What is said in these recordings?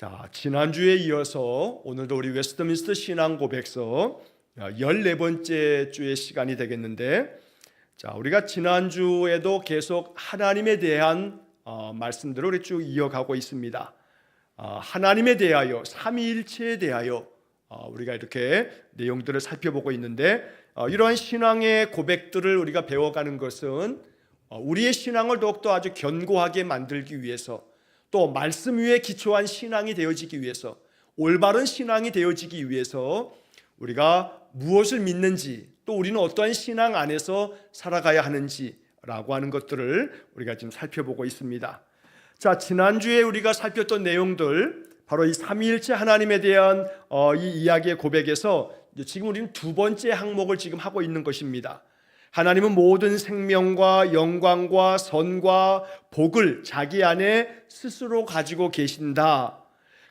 자, 지난주에 이어서 오늘도 우리 웨스트민스터 신앙 고백서 14번째 주의 시간이 되겠는데, 자, 우리가 지난주에도 계속 하나님에 대한 말씀들을 우리 쭉 이어가고 있습니다. 하나님에 대하여, 삼위일체에 대하여 우리가 이렇게 내용들을 살펴보고 있는데, 이러한 신앙의 고백들을 우리가 배워가는 것은 우리의 신앙을 더욱더 아주 견고하게 만들기 위해서, 또 말씀 위에 기초한 신앙이 되어지기 위해서, 올바른 신앙이 되어지기 위해서 우리가 무엇을 믿는지, 또 우리는 어떠한 신앙 안에서 살아가야 하는지라고 하는 것들을 우리가 지금 살펴보고 있습니다. 자, 지난주에 우리가 살폈던 내용들, 바로 이 삼위일체 하나님에 대한 이 이야기의 고백에서 지금 우리는 두 번째 항목을 지금 하고 있는 것입니다. 하나님은 모든 생명과 영광과 선과 복을 자기 안에 스스로 가지고 계신다.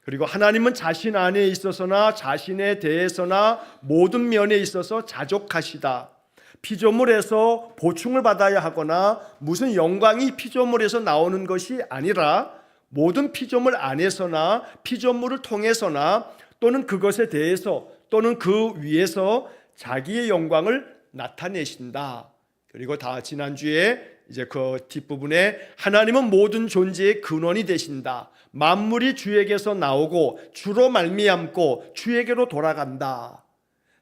그리고 하나님은 자신 안에 있어서나 자신에 대해서나 모든 면에 있어서 자족하시다. 피조물에서 보충을 받아야 하거나 무슨 영광이 피조물에서 나오는 것이 아니라 모든 피조물 안에서나 피조물을 통해서나 또는 그것에 대해서 또는 그 위에서 자기의 영광을 나타내신다. 그리고 다 지난주에 이제 그 뒷부분에 하나님은 모든 존재의 근원이 되신다. 만물이 주에게서 나오고 주로 말미암고 주에게로 돌아간다.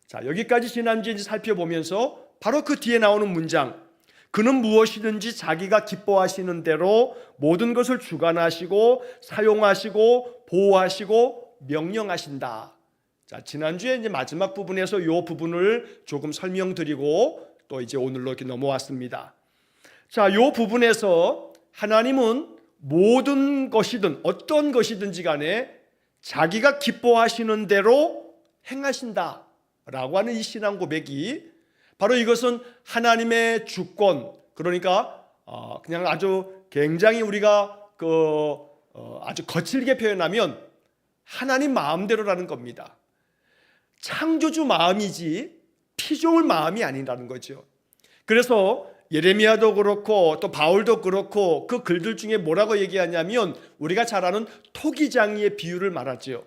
자, 여기까지 지난주에 살펴보면서 바로 그 뒤에 나오는 문장, 그는 무엇이든지 자기가 기뻐하시는 대로 모든 것을 주관하시고 사용하시고 보호하시고 명령하신다. 자, 지난주에 이제 마지막 부분에서 이 부분을 조금 설명드리고 또 이제 오늘로 이렇게 넘어왔습니다. 자, 이 부분에서 하나님은 모든 것이든 어떤 것이든지 간에 자기가 기뻐하시는 대로 행하신다 라고 하는 이 신앙 고백이, 바로 이것은 하나님의 주권, 그러니까 그냥 아주 굉장히 우리가 아주 거칠게 표현하면 하나님 마음대로라는 겁니다. 창조주 마음이지 피조물 마음이 아니라는 거죠. 그래서 예레미야도 그렇고 또 바울도 그렇고 그 글들 중에 뭐라고 얘기하냐면, 우리가 잘 아는 토기장이의 비유를 말하죠.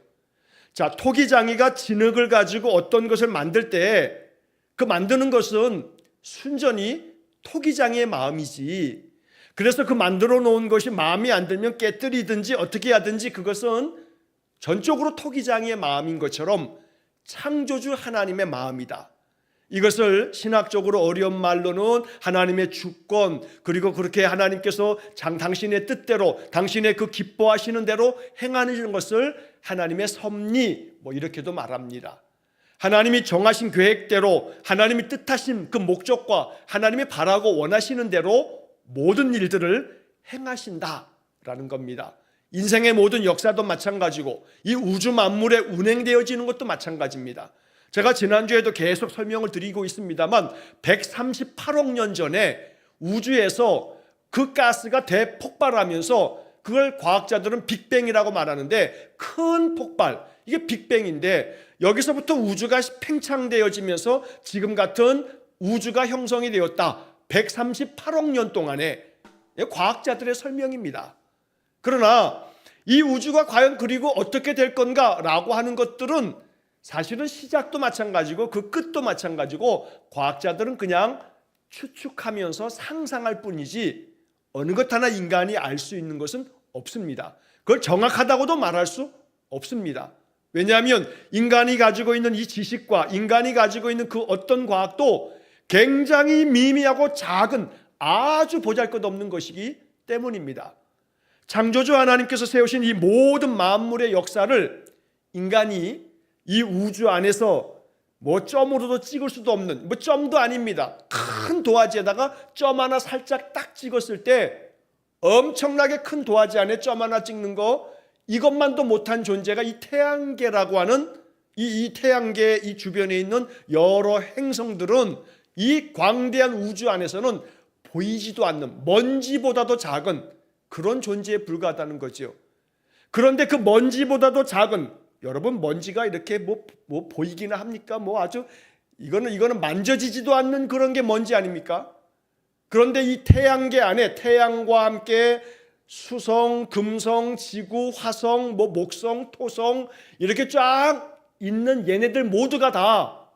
자, 토기장이가 진흙을 가지고 어떤 것을 만들 때 그 만드는 것은 순전히 토기장이의 마음이지, 그래서 그 만들어 놓은 것이 마음에 안 들면 깨뜨리든지 어떻게 하든지 그것은 전적으로 토기장이의 마음인 것처럼 창조주 하나님의 마음이다. 이것을 신학적으로 어려운 말로는 하나님의 주권, 그리고 그렇게 하나님께서 당신의 뜻대로 당신의 그 기뻐하시는 대로 행하는 것을 하나님의 섭리, 이렇게도 말합니다. 하나님이 정하신 계획대로 하나님이 뜻하신 그 목적과 하나님이 바라고 원하시는 대로 모든 일들을 행하신다라는 겁니다. 인생의 모든 역사도 마찬가지고 이 우주 만물에 운행되어지는 것도 마찬가지입니다. 제가 지난주에도 계속 설명을 드리고 있습니다만 138억 년 전에 우주에서 그 가스가 대폭발하면서 그걸 과학자들은 빅뱅이라고 말하는데, 큰 폭발, 이게 빅뱅인데 여기서부터 우주가 팽창되어지면서 지금 같은 우주가 형성이 되었다. 138억 년 동안에, 과학자들의 설명입니다. 그러나 이 우주가 과연 그리고 어떻게 될 건가라고 하는 것들은 사실은 시작도 마찬가지고 그 끝도 마찬가지고 과학자들은 그냥 추측하면서 상상할 뿐이지 어느 것 하나 인간이 알 수 있는 것은 없습니다. 그걸 정확하다고도 말할 수 없습니다. 왜냐하면 인간이 가지고 있는 이 지식과 인간이 가지고 있는 그 어떤 과학도 굉장히 미미하고 작은 아주 보잘것없는 것이기 때문입니다. 창조주 하나님께서 세우신 이 모든 만물의 역사를 인간이 이 우주 안에서 점으로도 찍을 수도 없는, 점도 아닙니다. 큰 도화지에다가 점 하나 살짝 딱 찍었을 때 엄청나게 큰 도화지 안에 점 하나 찍는 거, 이것만도 못한 존재가 이 태양계라고 하는 이 태양계 이 주변에 있는 여러 행성들은 이 광대한 우주 안에서는 보이지도 않는, 먼지보다도 작은 그런 존재에 불과하다는 거죠. 그런데 그 먼지보다도 작은, 여러분 먼지가 이렇게 보이기나 합니까? 아주 이거는 만져지지도 않는 그런 게 먼지 아닙니까? 그런데 이 태양계 안에 태양과 함께 수성, 금성, 지구, 화성, 목성, 토성 이렇게 쫙 있는 얘네들 모두가 다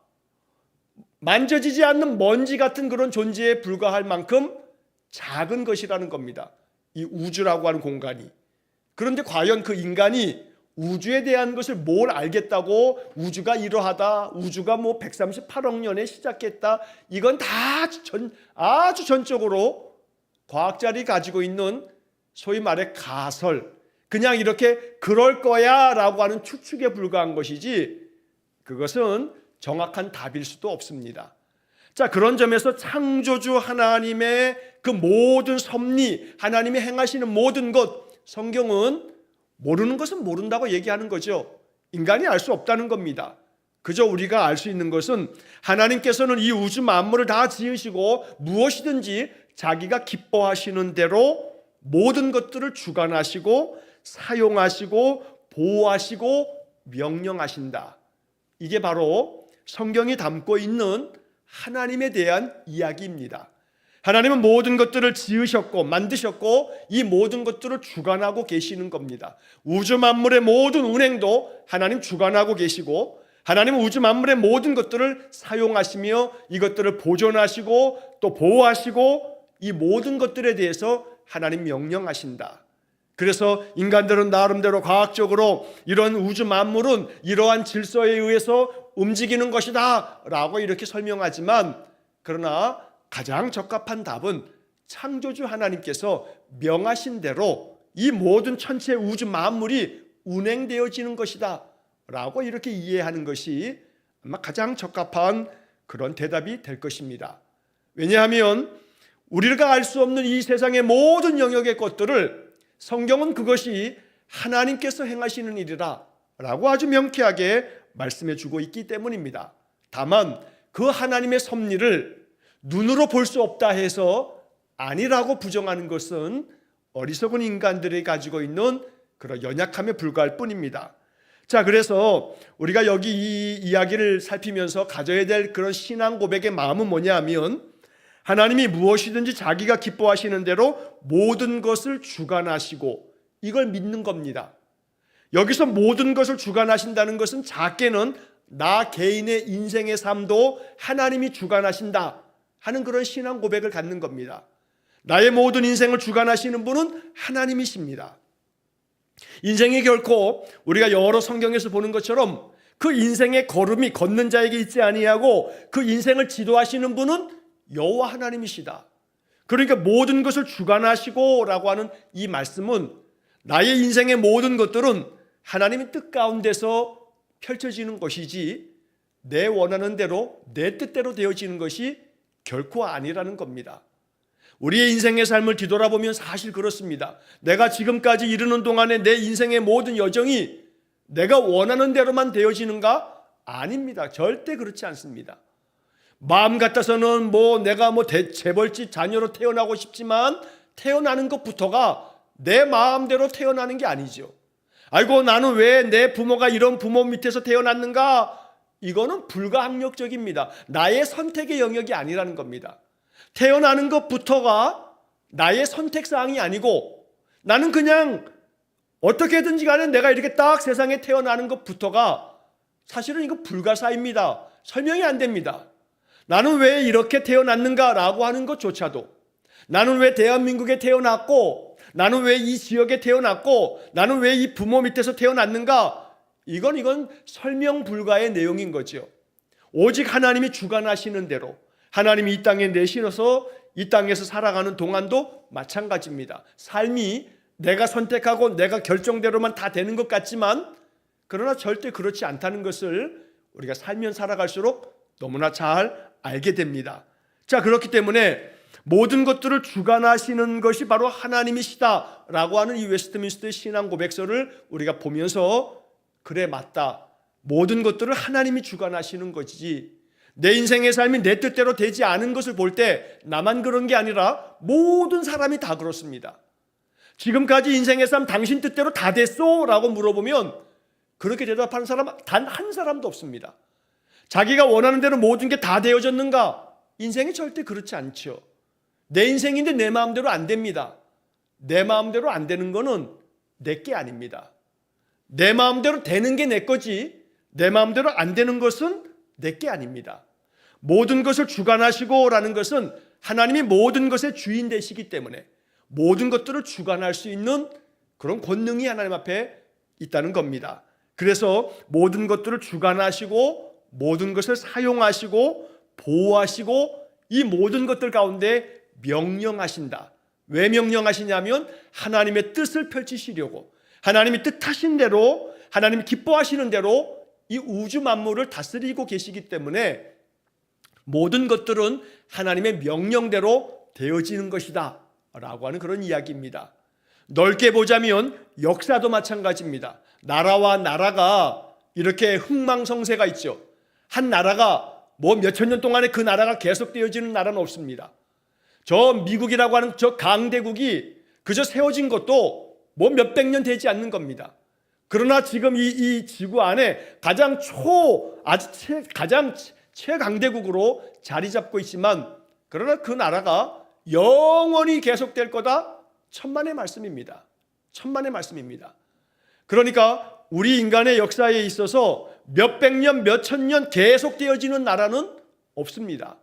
만져지지 않는 먼지 같은 그런 존재에 불과할 만큼 작은 것이라는 겁니다. 이 우주라고 하는 공간이. 그런데 과연 그 인간이 우주에 대한 것을 뭘 알겠다고 우주가 이러하다, 우주가 138억 년에 시작했다, 이건 다 아주 전적으로 과학자들이 가지고 있는 소위 말해 가설, 그냥 이렇게 그럴 거야 라고 하는 추측에 불과한 것이지 그것은 정확한 답일 수도 없습니다. 자, 그런 점에서 창조주 하나님의 그 모든 섭리, 하나님이 행하시는 모든 것, 성경은 모르는 것은 모른다고 얘기하는 거죠. 인간이 알 수 없다는 겁니다. 그저 우리가 알 수 있는 것은 하나님께서는 이 우주 만물을 다 지으시고 무엇이든지 자기가 기뻐하시는 대로 모든 것들을 주관하시고 사용하시고 보호하시고 명령하신다. 이게 바로 성경이 담고 있는 하나님에 대한 이야기입니다. 하나님은 모든 것들을 지으셨고 만드셨고 이 모든 것들을 주관하고 계시는 겁니다. 우주 만물의 모든 운행도 하나님 주관하고 계시고, 하나님은 우주 만물의 모든 것들을 사용하시며 이것들을 보존하시고 또 보호하시고 이 모든 것들에 대해서 하나님 명령하신다. 그래서 인간들은 나름대로 과학적으로 이런 우주 만물은 이러한 질서에 의해서 움직이는 것이다 라고 이렇게 설명하지만, 그러나 가장 적합한 답은 창조주 하나님께서 명하신 대로 이 모든 천체 우주 만물이 운행되어지는 것이다 라고 이렇게 이해하는 것이 아마 가장 적합한 그런 대답이 될 것입니다. 왜냐하면 우리가 알 수 없는 이 세상의 모든 영역의 것들을 성경은 그것이 하나님께서 행하시는 일이라 라고 아주 명쾌하게 말씀해 주고 있기 때문입니다. 다만 그 하나님의 섭리를 눈으로 볼 수 없다 해서 아니라고 부정하는 것은 어리석은 인간들이 가지고 있는 그런 연약함에 불과할 뿐입니다. 자, 그래서 우리가 여기 이 이야기를 살피면서 가져야 될 그런 신앙 고백의 마음은 뭐냐 하면, 하나님이 무엇이든지 자기가 기뻐하시는 대로 모든 것을 주관하시고 이걸 믿는 겁니다. 여기서 모든 것을 주관하신다는 것은 작게는 나 개인의 인생의 삶도 하나님이 주관하신다 하는 그런 신앙 고백을 갖는 겁니다. 나의 모든 인생을 주관하시는 분은 하나님이십니다. 인생이 결코 우리가 여러 성경에서 보는 것처럼 그 인생의 걸음이 걷는 자에게 있지 아니하고 그 인생을 지도하시는 분은 여호와 하나님이시다. 그러니까 모든 것을 주관하시고 라고 하는 이 말씀은 나의 인생의 모든 것들은 하나님의 뜻 가운데서 펼쳐지는 것이지 내 원하는 대로 내 뜻대로 되어지는 것이 결코 아니라는 겁니다. 우리의 인생의 삶을 뒤돌아보면 사실 그렇습니다. 내가 지금까지 이르는 동안에 내 인생의 모든 여정이 내가 원하는 대로만 되어지는가? 아닙니다. 절대 그렇지 않습니다. 마음 같아서는 내가 재벌집 자녀로 태어나고 싶지만 태어나는 것부터가 내 마음대로 태어나는 게 아니죠. 아이고, 나는 왜 내 부모가 이런 부모 밑에서 태어났는가? 이거는 불가항력적입니다. 나의 선택의 영역이 아니라는 겁니다. 태어나는 것부터가 나의 선택사항이 아니고 나는 그냥 어떻게든지 간에 내가 이렇게 딱 세상에 태어나는 것부터가 사실은 이거 불가사입니다. 설명이 안 됩니다. 나는 왜 이렇게 태어났는가라고 하는 것조차도, 나는 왜 대한민국에 태어났고, 나는 왜 이 지역에 태어났고, 나는 왜 이 부모 밑에서 태어났는가, 이건 설명 불가의 내용인 거죠. 오직 하나님이 주관하시는 대로 하나님이 이 땅에 내시어서 이 땅에서 살아가는 동안도 마찬가지입니다. 삶이 내가 선택하고 내가 결정대로만 다 되는 것 같지만 그러나 절대 그렇지 않다는 것을 우리가 살면 살아갈수록 너무나 잘 알게 됩니다. 자, 그렇기 때문에 모든 것들을 주관하시는 것이 바로 하나님이시다라고 하는 이 웨스트민스터 신앙 고백서를 우리가 보면서 그래, 맞다. 모든 것들을 하나님이 주관하시는 것이지 내 인생의 삶이 내 뜻대로 되지 않은 것을 볼 때 나만 그런 게 아니라 모든 사람이 다 그렇습니다. 지금까지 인생의 삶 당신 뜻대로 다 됐어? 라고 물어보면 그렇게 대답하는 사람 단 한 사람도 없습니다. 자기가 원하는 대로 모든 게 다 되어졌는가? 인생이 절대 그렇지 않죠. 내 인생인데 내 마음대로 안 됩니다. 내 마음대로 안 되는 거는 내 게 아닙니다. 내 마음대로 되는 게 내 거지 내 마음대로 안 되는 것은 내 게 아닙니다. 모든 것을 주관하시고 라는 것은 하나님이 모든 것의 주인 되시기 때문에 모든 것들을 주관할 수 있는 그런 권능이 하나님 앞에 있다는 겁니다. 그래서 모든 것들을 주관하시고 모든 것을 사용하시고 보호하시고 이 모든 것들 가운데 명령하신다. 왜 명령하시냐면 하나님의 뜻을 펼치시려고 하나님이 뜻하신 대로 하나님이 기뻐하시는 대로 이 우주 만물을 다스리고 계시기 때문에 모든 것들은 하나님의 명령대로 되어지는 것이다 라고 하는 그런 이야기입니다. 넓게 보자면 역사도 마찬가지입니다. 나라와 나라가 이렇게 흥망성쇠가 있죠. 한 나라가 뭐 몇천 년 동안에 그 나라가 계속되어지는 나라는 없습니다. 저 미국이라고 하는 저 강대국이 그저 세워진 것도 뭐 몇백 년 되지 않는 겁니다. 그러나 지금 이 지구 안에 가장 최강대국으로 자리 잡고 있지만 그러나 그 나라가 영원히 계속될 거다. 천만의 말씀입니다. 천만의 말씀입니다. 그러니까 우리 인간의 역사에 있어서 몇백 년, 몇천 년 계속되어지는 나라는 없습니다.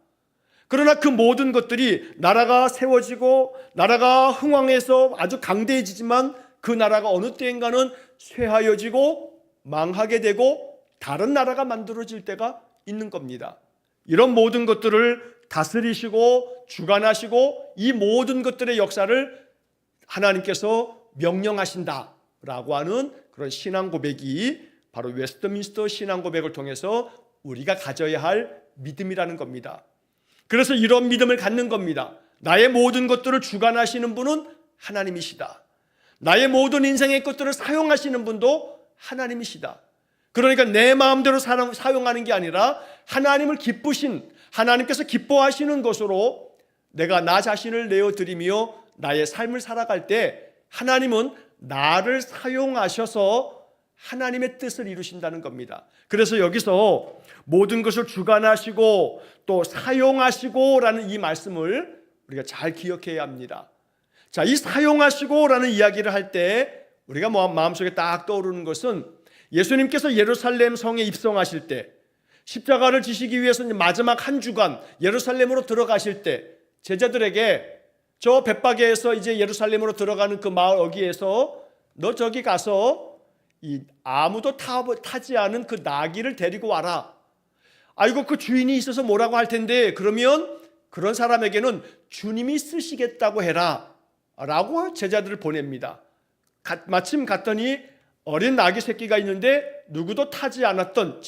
그러나 그 모든 것들이 나라가 세워지고 나라가 흥왕해서 아주 강대해지지만 그 나라가 어느 때인가는 쇠하여지고 망하게 되고 다른 나라가 만들어질 때가 있는 겁니다. 이런 모든 것들을 다스리시고 주관하시고 이 모든 것들의 역사를 하나님께서 명령하신다라고 하는 그런 신앙 고백이 바로 웨스트민스터 신앙 고백을 통해서 우리가 가져야 할 믿음이라는 겁니다. 그래서 이런 믿음을 갖는 겁니다. 나의 모든 것들을 주관하시는 분은 하나님이시다. 나의 모든 인생의 것들을 사용하시는 분도 하나님이시다. 그러니까 내 마음대로 사용하는 게 아니라 하나님을 기쁘신 하나님께서 기뻐하시는 것으로 내가 나 자신을 내어드리며 나의 삶을 살아갈 때 하나님은 나를 사용하셔서 하나님의 뜻을 이루신다는 겁니다. 그래서 여기서 모든 것을 주관하시고 또 사용하시고 라는 이 말씀을 우리가 잘 기억해야 합니다. 자, 이 사용하시고 라는 이야기를 할 때 우리가 마음속에 딱 떠오르는 것은 예수님께서 예루살렘 성에 입성하실 때 십자가를 지시기 위해서 마지막 한 주간 예루살렘으로 들어가실 때 제자들에게 저 벳바게에서 이제 예루살렘으로 들어가는 그 마을 어귀에서 너 저기 가서 이 아무도 타지 않은 그 나귀를 데리고 와라. 아이고 그 주인이 있어서 뭐라고 할 텐데 그러면 그런 사람에게는 주님이 쓰시겠다고 해라 라고 제자들을 보냅니다. 마침 갔더니 어린 나귀 새끼가 있는데 누구도 타지 않았던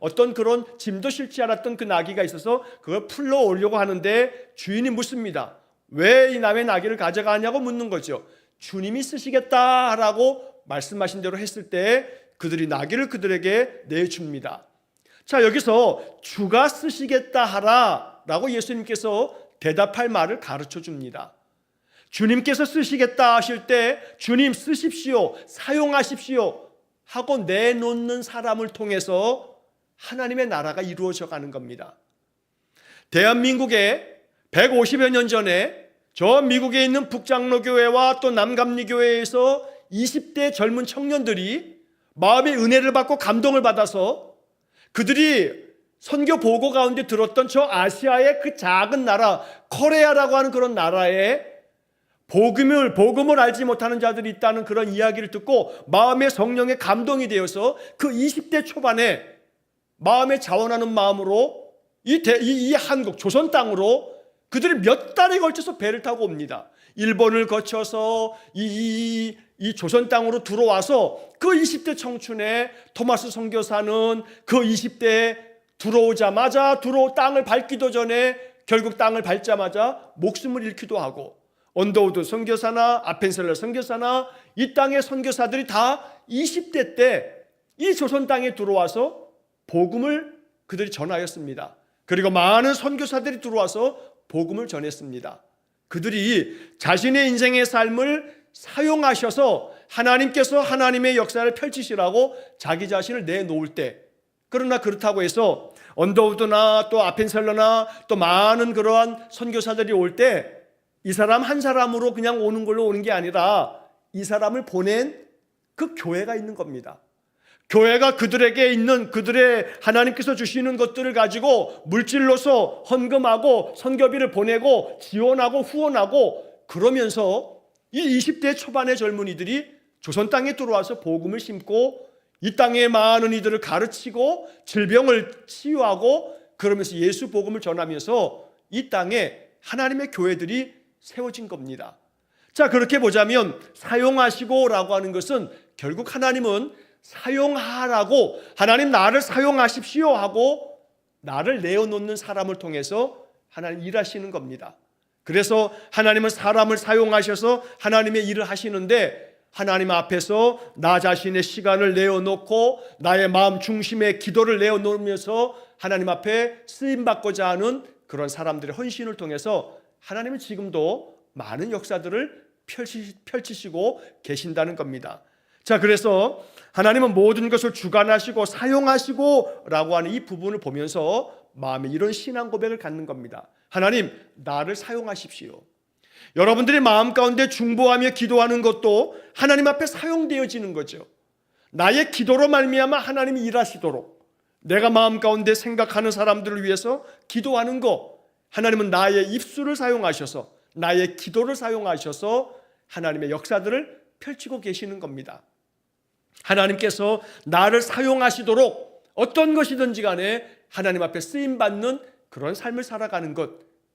어떤 그런 짐도 실지 않았던 그 나귀가 있어서 그걸 풀러 오려고 하는데 주인이 묻습니다. 왜 이 남의 나귀를 가져가냐고 묻는 거죠. 주님이 쓰시겠다라고 말씀하신 대로 했을 때 그들이 나귀를 그들에게 내줍니다. 자, 여기서 주가 쓰시겠다 하라 라고 예수님께서 대답할 말을 가르쳐 줍니다. 주님께서 쓰시겠다 하실 때 주님 쓰십시오, 사용하십시오 하고 내놓는 사람을 통해서 하나님의 나라가 이루어져 가는 겁니다. 대한민국에 150여 년 전에 저 미국에 있는 북장로교회와 또 남감리교회에서 20대 젊은 청년들이 마음의 은혜를 받고 감동을 받아서 그들이 선교 보고 가운데 들었던 저 아시아의 그 작은 나라 코레아라고 하는 그런 나라에 복음을 알지 못하는 자들이 있다는 그런 이야기를 듣고 마음의 성령에 감동이 되어서 그 20대 초반에 마음에 자원하는 마음으로 이 한국 조선 땅으로 그들이 몇 달에 걸쳐서 배를 타고 옵니다. 일본을 거쳐서 이 조선 땅으로 들어와서 그 20대 청춘에 토마스 선교사는 그 20대에 들어오자마자 땅을 밟기도 전에 결국 땅을 밟자마자 목숨을 잃기도 하고 언더우드 선교사나 아펜셀러 선교사나 이 땅의 선교사들이 다 20대 때 이 조선 땅에 들어와서 복음을 그들이 전하였습니다. 그리고 많은 선교사들이 들어와서 복음을 전했습니다. 그들이 자신의 인생의 삶을 사용하셔서 하나님께서 하나님의 역사를 펼치시라고 자기 자신을 내놓을 때 그러나 그렇다고 해서 언더우드나 또 아펜셀러나 또 많은 그러한 선교사들이 올 때 이 사람 한 사람으로 그냥 오는 걸로 오는 게 아니라 이 사람을 보낸 그 교회가 있는 겁니다. 교회가 그들에게 있는 그들의 하나님께서 주시는 것들을 가지고 물질로서 헌금하고 선교비를 보내고 지원하고 후원하고 그러면서 이 20대 초반의 젊은이들이 조선 땅에 들어와서 복음을 심고 이 땅의 많은 이들을 가르치고 질병을 치유하고 그러면서 예수 복음을 전하면서 이 땅에 하나님의 교회들이 세워진 겁니다. 자, 그렇게 보자면 사용하시고 라고 하는 것은 결국 하나님은 사용하라고, 하나님 나를 사용하십시오 하고 나를 내어놓는 사람을 통해서 하나님 일하시는 겁니다. 그래서 하나님은 사람을 사용하셔서 하나님의 일을 하시는데 하나님 앞에서 나 자신의 시간을 내어놓고 나의 마음 중심의 기도를 내어놓으면서 하나님 앞에 쓰임받고자 하는 그런 사람들의 헌신을 통해서 하나님은 지금도 많은 역사들을 펼치시고 계신다는 겁니다. 자, 그래서 하나님은 모든 것을 주관하시고 사용하시고 라고 하는 이 부분을 보면서 마음에 이런 신앙 고백을 갖는 겁니다. 하나님, 나를 사용하십시오. 여러분들이 마음 가운데 중보하며 기도하는 것도 하나님 앞에 사용되어지는 거죠. 나의 기도로 말미암아 하나님이 일하시도록 내가 마음 가운데 생각하는 사람들을 위해서 기도하는 거, 하나님은 나의 입술을 사용하셔서 나의 기도를 사용하셔서 하나님의 역사들을 펼치고 계시는 겁니다. 하나님께서 나를 사용하시도록 어떤 것이든지 간에 하나님 앞에 쓰임받는 그런 삶을 살아가는 것,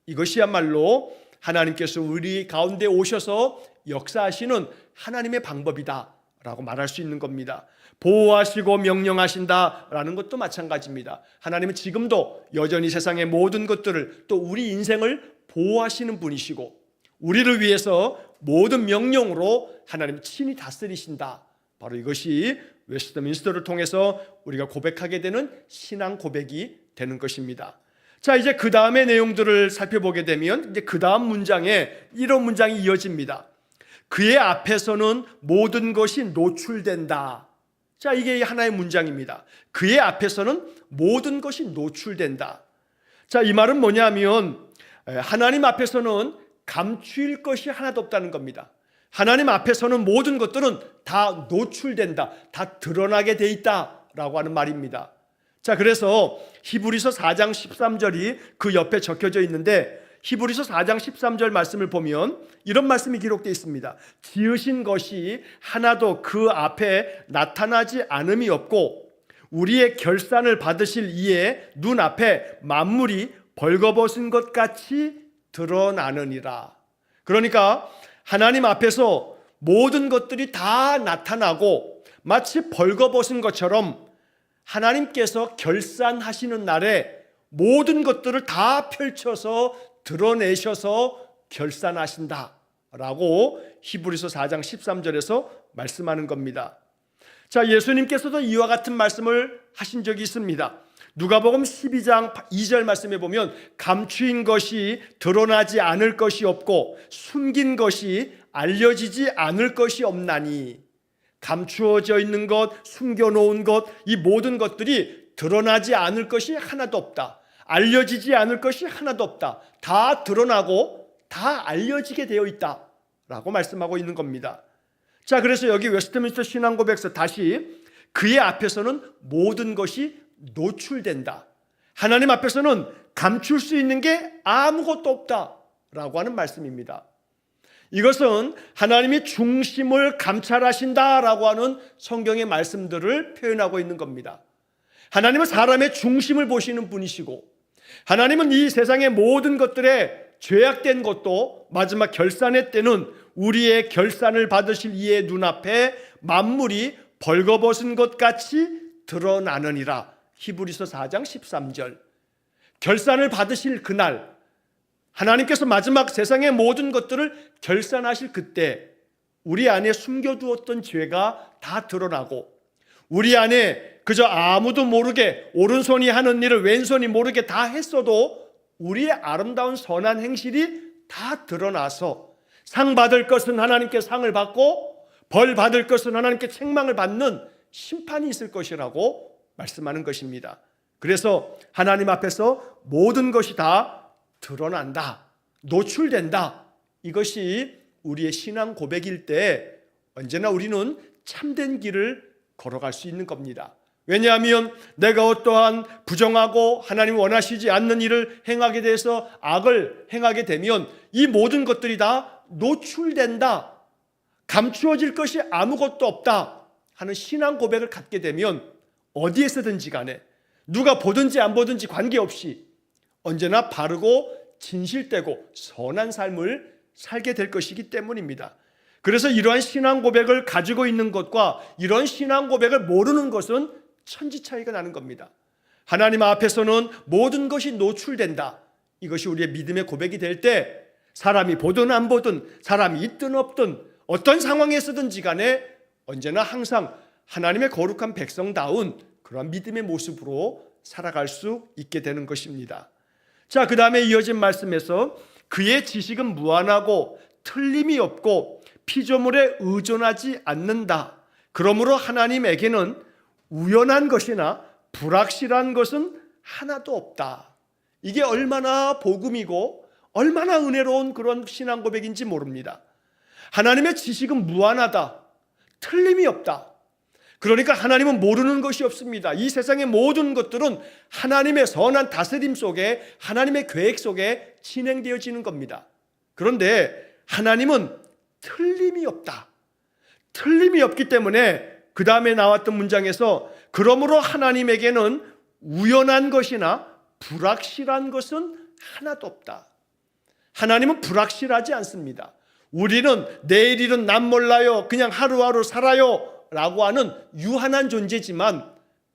이것이야말로 하나님께서 우리 가운데 오셔서 역사하시는 하나님의 방법이다 라고 말할 수 있는 겁니다. 보호하시고 명령하신다라는 것도 마찬가지입니다. 하나님은 지금도 여전히 세상의 모든 것들을 또 우리 인생을 보호하시는 분이시고 우리를 위해서 모든 명령으로 하나님 친히 다스리신다. 바로 이것이 웨스트민스터를 통해서 우리가 고백하게 되는 신앙 고백이 되는 것입니다. 자, 이제 그 다음의 내용들을 살펴보게 되면 이제 그 다음 문장에 이런 문장이 이어집니다. 그의 앞에서는 모든 것이 노출된다. 자, 이게 하나의 문장입니다. 그의 앞에서는 모든 것이 노출된다. 자, 이 말은 뭐냐면 하나님 앞에서는 감추일 것이 하나도 없다는 겁니다. 하나님 앞에서는 모든 것들은 다 노출된다, 다 드러나게 돼 있다라고 하는 말입니다. 자, 그래서 히브리서 4장 13절이 그 옆에 적혀져 있는데 히브리서 4장 13절 말씀을 보면 이런 말씀이 기록되어 있습니다. 지으신 것이 하나도 그 앞에 나타나지 않음이 없고 우리의 결산을 받으실 이의 눈앞에 만물이 벌거벗은 것 같이 드러나느니라. 그러니까 하나님 앞에서 모든 것들이 다 나타나고 마치 벌거벗은 것처럼 하나님께서 결산하시는 날에 모든 것들을 다 펼쳐서 드러내셔서 결산하신다라고 히브리서 4장 13절에서 말씀하는 겁니다. 자, 예수님께서도 이와 같은 말씀을 하신 적이 있습니다. 누가복음 12장 2절 말씀에 보면 감추인 것이 드러나지 않을 것이 없고 숨긴 것이 알려지지 않을 것이 없나니, 감추어져 있는 것, 숨겨놓은 것, 이 모든 것들이 드러나지 않을 것이 하나도 없다. 알려지지 않을 것이 하나도 없다. 다 드러나고 다 알려지게 되어 있다 라고 말씀하고 있는 겁니다. 자, 그래서 여기 웨스트민스터 신앙고백서 다시 그의 앞에서는 모든 것이 노출된다. 하나님 앞에서는 감출 수 있는 게 아무것도 없다라고 하는 말씀입니다. 이것은 하나님이 중심을 감찰하신다라고 하는 성경의 말씀들을 표현하고 있는 겁니다. 하나님은 사람의 중심을 보시는 분이시고 하나님은 이 세상의 모든 것들에 죄악된 것도 마지막 결산의 때는 우리의 결산을 받으실 이의 눈앞에 만물이 벌거벗은 것 같이 드러나느니라. 히브리서 4장 13절. 결산을 받으실 그날, 하나님께서 마지막 세상의 모든 것들을 결산하실 그때 우리 안에 숨겨두었던 죄가 다 드러나고 우리 안에 그저 아무도 모르게 오른손이 하는 일을 왼손이 모르게 다 했어도 우리의 아름다운 선한 행실이 다 드러나서 상 받을 것은 하나님께 상을 받고 벌 받을 것은 하나님께 책망을 받는 심판이 있을 것이라고 말씀하는 것입니다. 그래서 하나님 앞에서 모든 것이 다 드러난다, 노출된다, 이것이 우리의 신앙 고백일 때 언제나 우리는 참된 길을 걸어갈 수 있는 겁니다. 왜냐하면 내가 어떠한 부정하고 하나님 원하시지 않는 일을 행하게 돼서 악을 행하게 되면 이 모든 것들이 다 노출된다, 감추어질 것이 아무것도 없다 하는 신앙 고백을 갖게 되면 어디에서든지 간에 누가 보든지 안 보든지 관계없이 언제나 바르고 진실되고 선한 삶을 살게 될 것이기 때문입니다. 그래서 이러한 신앙 고백을 가지고 있는 것과 이런 신앙 고백을 모르는 것은 천지 차이가 나는 겁니다. 하나님 앞에서는 모든 것이 노출된다. 이것이 우리의 믿음의 고백이 될 때 사람이 보든 안 보든 사람이 있든 없든 어떤 상황에서든지 간에 언제나 항상 하나님의 거룩한 백성다운 그런 믿음의 모습으로 살아갈 수 있게 되는 것입니다. 자, 그 다음에 이어진 말씀에서 그의 지식은 무한하고 틀림이 없고 피조물에 의존하지 않는다. 그러므로 하나님에게는 우연한 것이나 불확실한 것은 하나도 없다. 이게 얼마나 복음이고 얼마나 은혜로운 그런 신앙 고백인지 모릅니다. 하나님의 지식은 무한하다. 틀림이 없다. 그러니까 하나님은 모르는 것이 없습니다. 이 세상의 모든 것들은 하나님의 선한 다스림 속에 하나님의 계획 속에 진행되어지는 겁니다. 그런데 하나님은 틀림이 없다. 틀림이 없기 때문에 그 다음에 나왔던 문장에서 그러므로 하나님에게는 우연한 것이나 불확실한 것은 하나도 없다. 하나님은 불확실하지 않습니다. 우리는 내일 일은 난 몰라요, 그냥 하루하루 살아요 라고 하는 유한한 존재지만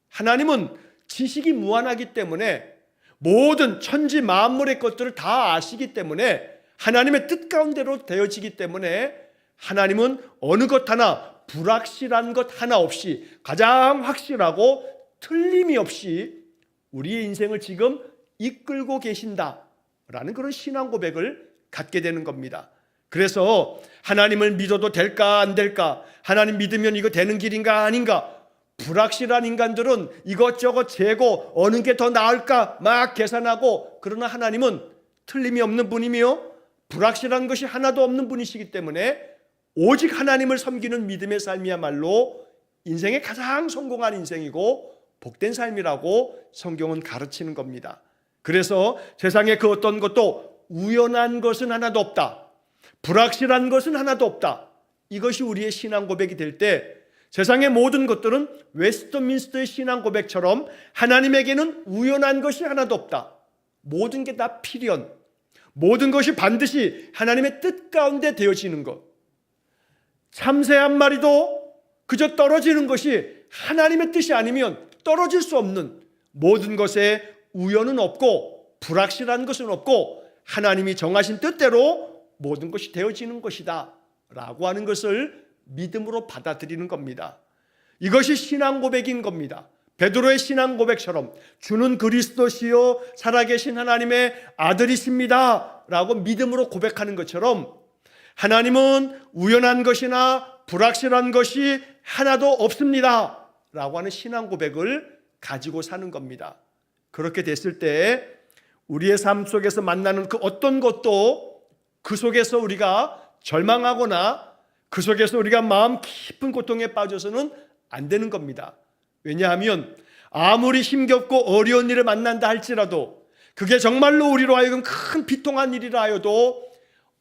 하나님은 지식이 무한하기 때문에 모든 천지 만물의 것들을 다 아시기 때문에 하나님의 뜻 가운데로 되어지기 때문에 하나님은 어느 것 하나 불확실한 것 하나 없이 가장 확실하고 틀림이 없이 우리의 인생을 지금 이끌고 계신다라는 그런 신앙 고백을 갖게 되는 겁니다. 그래서 하나님을 믿어도 될까 안 될까, 하나님 믿으면 이거 되는 길인가 아닌가, 불확실한 인간들은 이것저것 재고 어느 게 더 나을까 막 계산하고, 그러나 하나님은 틀림이 없는 분이며 불확실한 것이 하나도 없는 분이시기 때문에 오직 하나님을 섬기는 믿음의 삶이야말로 인생의 가장 성공한 인생이고 복된 삶이라고 성경은 가르치는 겁니다. 그래서 세상에 그 어떤 것도 우연한 것은 하나도 없다, 불확실한 것은 하나도 없다. 이것이 우리의 신앙 고백이 될 때 세상의 모든 것들은 웨스트민스터의 신앙 고백처럼 하나님에게는 우연한 것이 하나도 없다. 모든 게 다 필연, 모든 것이 반드시 하나님의 뜻 가운데 되어지는 것. 참새 한 마리도 그저 떨어지는 것이 하나님의 뜻이 아니면 떨어질 수 없는, 모든 것에 우연은 없고 불확실한 것은 없고 하나님이 정하신 뜻대로 모든 것이 되어지는 것이다 라고 하는 것을 믿음으로 받아들이는 겁니다. 이것이 신앙 고백인 겁니다. 베드로의 신앙 고백처럼 주는 그리스도시요 살아계신 하나님의 아들이십니다 라고 믿음으로 고백하는 것처럼 하나님은 우연한 것이나 불확실한 것이 하나도 없습니다 라고 하는 신앙 고백을 가지고 사는 겁니다. 그렇게 됐을 때 우리의 삶 속에서 만나는 그 어떤 것도 그 속에서 우리가 절망하거나 그 속에서 우리가 마음 깊은 고통에 빠져서는 안 되는 겁니다. 왜냐하면 아무리 힘겹고 어려운 일을 만난다 할지라도 그게 정말로 우리로 하여금 큰 비통한 일이라 하여도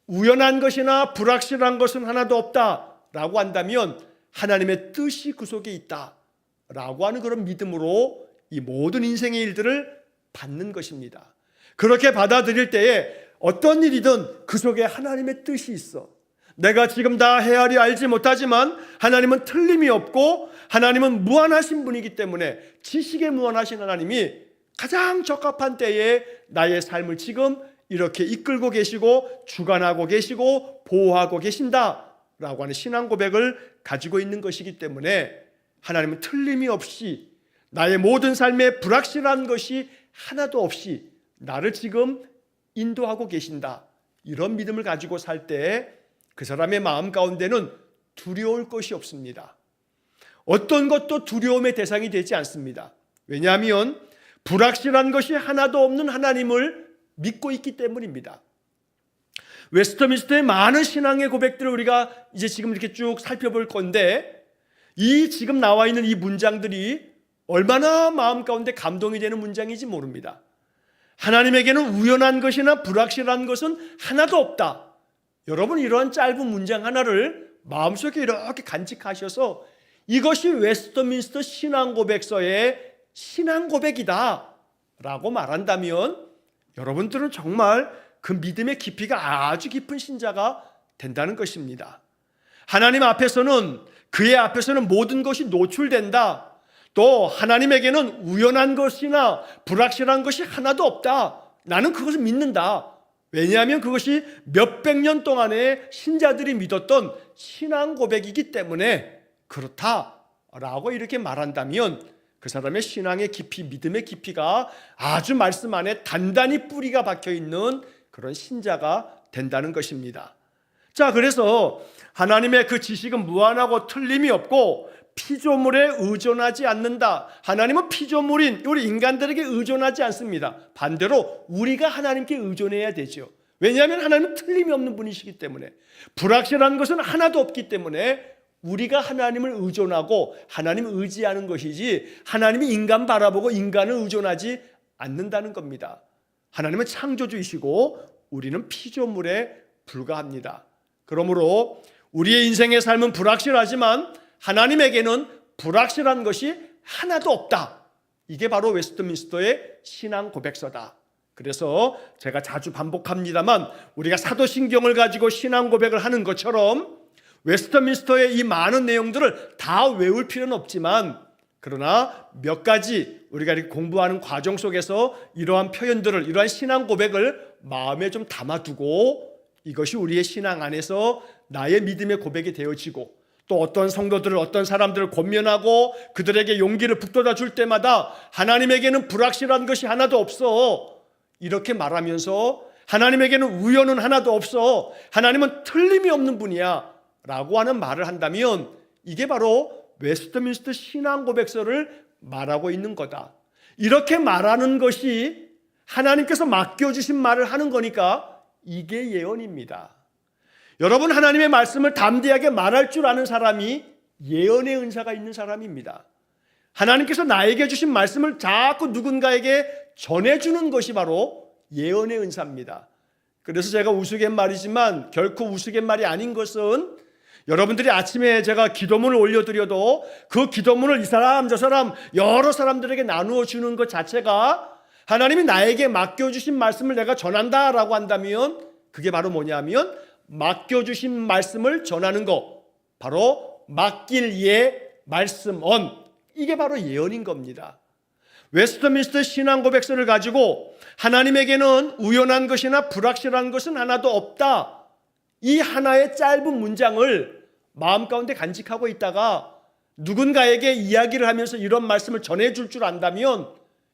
우연한 것이나 불확실한 것은 하나도 없다라고 한다면 하나님의 뜻이 그 속에 있다라고 하는 그런 믿음으로 이 모든 인생의 일들을 받는 것입니다. 그렇게 받아들일 때에 어떤 일이든 그 속에 하나님의 뜻이 있어. 내가 지금 다 헤아려 알지 못하지만 하나님은 틀림이 없고 하나님은 무한하신 분이기 때문에 지식에 무한하신 하나님이 가장 적합한 때에 나의 삶을 지금 이렇게 이끌고 계시고 주관하고 계시고 보호하고 계신다라고 하는 신앙 고백을 가지고 있는 것이기 때문에 하나님은 틀림이 없이 나의 모든 삶에 불확실한 것이 하나도 없이 나를 지금 인도하고 계신다. 이런 믿음을 가지고 살 때 그 사람의 마음 가운데는 두려울 것이 없습니다. 어떤 것도 두려움의 대상이 되지 않습니다. 왜냐하면 불확실한 것이 하나도 없는 하나님을 믿고 있기 때문입니다. 웨스트민스터의 많은 신앙의 고백들을 우리가 이제 지금 이렇게 쭉 살펴볼 건데, 이 지금 나와 있는 이 문장들이 얼마나 마음 가운데 감동이 되는 문장인지 모릅니다. 하나님에게는 우연한 것이나 불확실한 것은 하나도 없다. 여러분, 이러한 짧은 문장 하나를 마음속에 이렇게 간직하셔서 이것이 웨스트민스터 신앙고백서의 신앙고백이다 라고 말한다면 여러분들은 정말 그 믿음의 깊이가 아주 깊은 신자가 된다는 것입니다. 하나님 앞에서는, 그의 앞에서는 모든 것이 노출된다. 또 하나님에게는 우연한 것이나 불확실한 것이 하나도 없다. 나는 그것을 믿는다. 왜냐하면 그것이 몇백 년 동안의 신자들이 믿었던 신앙 고백이기 때문에 그렇다라고 이렇게 말한다면 그 사람의 신앙의 깊이, 믿음의 깊이가 아주 말씀 안에 단단히 뿌리가 박혀 있는 그런 신자가 된다는 것입니다. 자, 그래서 하나님의 그 지식은 무한하고 틀림이 없고 피조물에 의존하지 않는다. 하나님은 피조물인 우리 인간들에게 의존하지 않습니다. 반대로 우리가 하나님께 의존해야 되죠. 왜냐하면 하나님은 틀림이 없는 분이시기 때문에, 불확실한 것은 하나도 없기 때문에 우리가 하나님을 의존하고 하나님을 의지하는 것이지, 하나님이 인간 바라보고 인간을 의존하지 않는다는 겁니다. 하나님은 창조주이시고 우리는 피조물에 불과합니다. 그러므로 우리의 인생의 삶은 불확실하지만 하나님에게는 불확실한 것이 하나도 없다. 이게 바로 웨스트민스터의 신앙 고백서다. 그래서 제가 자주 반복합니다만, 우리가 사도신경을 가지고 신앙 고백을 하는 것처럼 웨스트민스터의 이 많은 내용들을 다 외울 필요는 없지만, 그러나 몇 가지 우리가 이렇게 공부하는 과정 속에서 이러한 표현들을, 이러한 신앙 고백을 마음에 좀 담아두고 이것이 우리의 신앙 안에서 나의 믿음의 고백이 되어지고, 또 어떤 성도들을, 어떤 사람들을 권면하고 그들에게 용기를 북돋아 줄 때마다 하나님에게는 불확실한 것이 하나도 없어, 이렇게 말하면서 하나님에게는 우연은 하나도 없어, 하나님은 틀림이 없는 분이야 라고 하는 말을 한다면 이게 바로 웨스트민스터 신앙고백서를 말하고 있는 거다. 이렇게 말하는 것이 하나님께서 맡겨주신 말을 하는 거니까 이게 예언입니다. 여러분, 하나님의 말씀을 담대하게 말할 줄 아는 사람이 예언의 은사가 있는 사람입니다. 하나님께서 나에게 주신 말씀을 자꾸 누군가에게 전해주는 것이 바로 예언의 은사입니다. 그래서 제가 우스갯말이지만 결코 우스갯말이 아닌 것은, 여러분들이 아침에 제가 기도문을 올려드려도 그 기도문을 이 사람 저 사람 여러 사람들에게 나누어 주는 것 자체가 하나님이 나에게 맡겨주신 말씀을 내가 전한다라고 한다면 그게 바로 뭐냐면, 맡겨주신 말씀을 전하는 것, 바로 맡길 예 말씀언, 이게 바로 예언인 겁니다. 웨스트민스터 신앙고백서를 가지고 하나님에게는 우연한 것이나 불확실한 것은 하나도 없다, 이 하나의 짧은 문장을 마음 가운데 간직하고 있다가 누군가에게 이야기를 하면서 이런 말씀을 전해줄 줄 안다면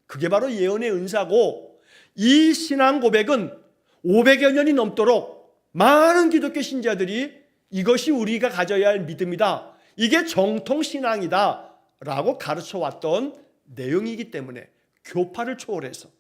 그게 바로 예언의 은사고, 이 신앙 고백은 500여 년이 넘도록 많은 기독교 신자들이 이것이 우리가 가져야 할 믿음이다, 이게 정통신앙이다 라고 가르쳐왔던 내용이기 때문에, 교파를 초월해서,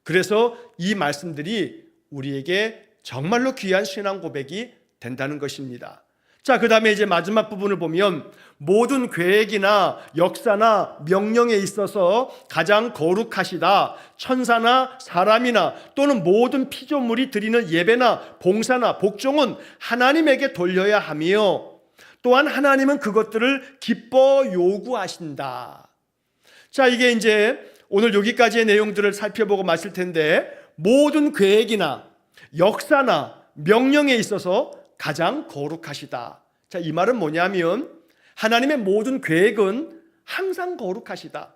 그래서 이 말씀들이 우리에게 정말로 귀한 신앙 고백이 된다는 것입니다. 자, 그 다음에 이제 마지막 부분을 보면, 모든 계획이나 역사나 명령에 있어서 가장 거룩하시다. 천사나 사람이나 또는 모든 피조물이 드리는 예배나 봉사나 복종은 하나님에게 돌려야 하며, 또한 하나님은 그것들을 기뻐 요구하신다. 자, 이게 이제 오늘 여기까지의 내용들을 살펴보고 마칠 텐데, 모든 계획이나 역사나 명령에 있어서 가장 거룩하시다. 자, 이 말은 뭐냐면 하나님의 모든 계획은 항상 거룩하시다.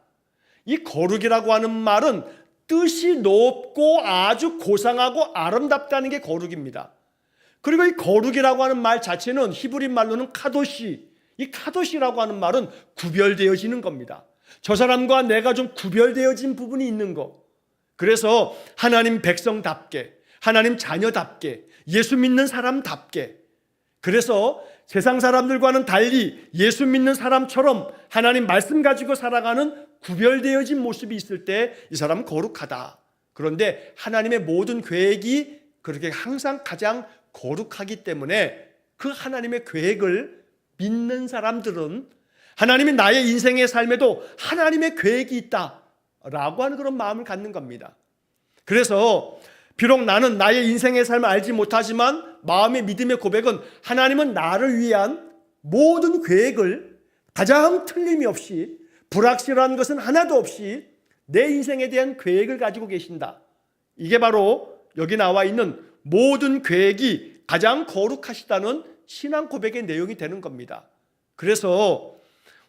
이 거룩이라고 하는 말은 뜻이 높고 아주 고상하고 아름답다는 게 거룩입니다. 그리고 이 거룩이라고 하는 말 자체는 히브리 말로는 카도시, 이 카도시라고 하는 말은 구별되어지는 겁니다. 저 사람과 내가 좀 구별되어진 부분이 있는 거. 그래서 하나님 백성답게, 하나님 자녀답게, 예수 믿는 사람답게, 그래서 세상 사람들과는 달리 예수 믿는 사람처럼 하나님 말씀 가지고 살아가는 구별되어진 모습이 있을 때 이 사람은 거룩하다. 그런데 하나님의 모든 계획이 그렇게 항상 가장 거룩하기 때문에 그 하나님의 계획을 믿는 사람들은 하나님이 나의 인생의 삶에도 하나님의 계획이 있다라고 하는 그런 마음을 갖는 겁니다. 그래서 비록 나는 나의 인생의 삶을 알지 못하지만 마음의 믿음의 고백은 하나님은 나를 위한 모든 계획을 가장 틀림이 없이 불확실한 것은 하나도 없이 내 인생에 대한 계획을 가지고 계신다. 이게 바로 여기 나와 있는 모든 계획이 가장 거룩하시다는 신앙 고백의 내용이 되는 겁니다. 그래서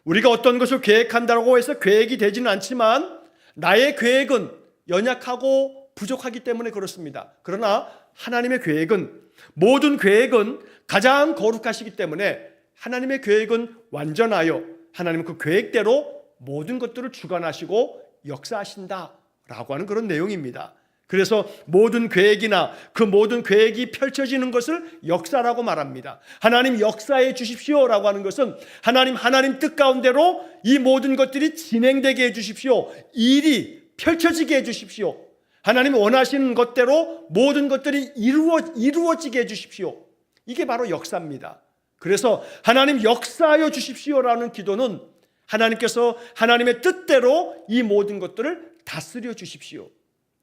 우리가 어떤 것을 계획한다고 해서 계획이 되지는 않지만 나의 계획은 연약하고 부족하기 때문에 그렇습니다. 그러나 하나님의 계획은, 모든 계획은 가장 거룩하시기 때문에 하나님의 계획은 완전하여 하나님은 그 계획대로 모든 것들을 주관하시고 역사하신다라고 하는 그런 내용입니다. 그래서 모든 계획이나 그 모든 계획이 펼쳐지는 것을 역사라고 말합니다. 하나님 역사해 주십시오라고 하는 것은 하나님 뜻 가운데로 이 모든 것들이 진행되게 해 주십시오. 일이 펼쳐지게 해 주십시오. 하나님이 원하시는 것대로 모든 것들이 이루어지게 해 주십시오. 이게 바로 역사입니다. 그래서 하나님 역사하여 주십시오라는 기도는 하나님께서 하나님의 뜻대로 이 모든 것들을 다스려 주십시오.